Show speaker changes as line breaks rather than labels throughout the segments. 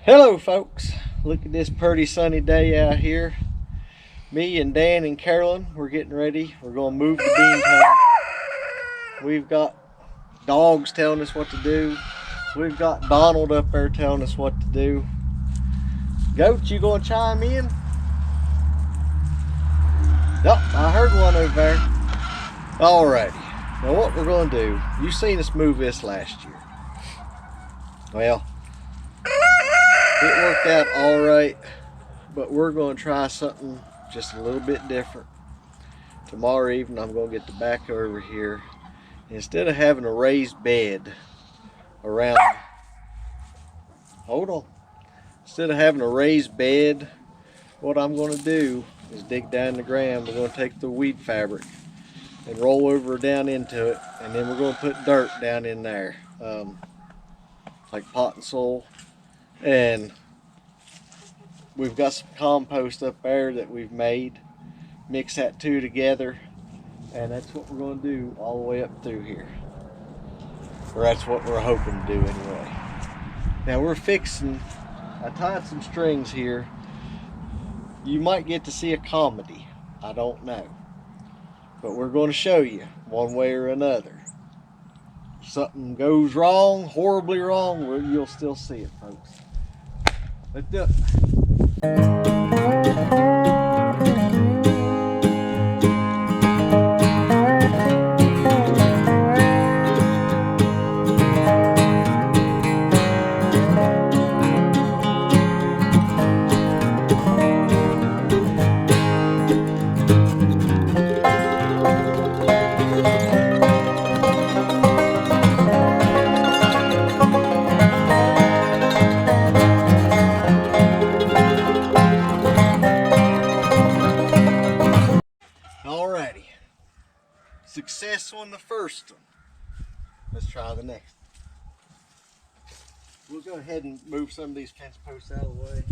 Hello folks, look at this pretty sunny day out here. Me and Dan and Carolyn, we're getting ready. We're going to move the bean home. We've got dogs telling us what to do. We've got Donald up there telling us what to do. Goat, you going to chime in? Yep, I heard one over there. Alrighty, now what we're going to do, you've seen us move this last year. Well, it worked out all right, but we're going to try something just a little bit different. Tomorrow evening I'm going to get the back over here. Instead of having a raised bed around, instead of having a raised bed, what I'm going to do is dig down the ground. We're going to take the weed fabric and roll over down into it, and then we're going to put dirt down in there, like potting soil. And we've got some compost up there that we've made. Mix that two together, and that's what we're going to do all the way up through here. Or that's what we're hoping to do anyway. Now I tied some strings here. You might get to see a comedy, I don't know. But we're going to show you one way or another. If something goes wrong, horribly wrong, well, you'll still see it, folks. Let's do it. Alrighty, success on the first one. Let's try the next. We'll go ahead and move some of these fence posts out of the way.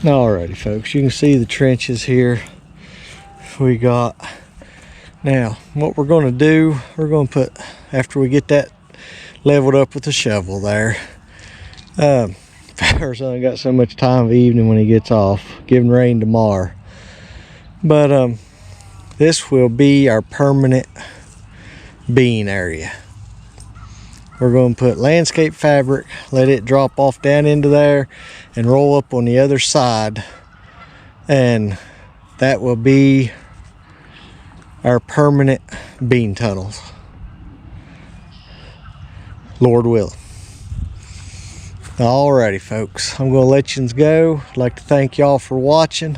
Alrighty folks, you can see the trenches here we got. Now what we're going to do, we're going to put, after we get that leveled up with the shovel there, our son got so much time of evening when he gets off, giving rain tomorrow, but this will be our permanent bean area. We're going to put landscape fabric, let it drop off down into there and roll up on the other side, and that will be our permanent bean tunnels, Lord willing. Alrighty folks, I'm going to let you go. I'd like to thank y'all for watching.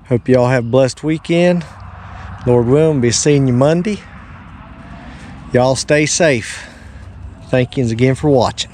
Hope y'all have a blessed weekend. Lord willing, be seeing you Monday. Y'all stay safe. Thank you again for watching.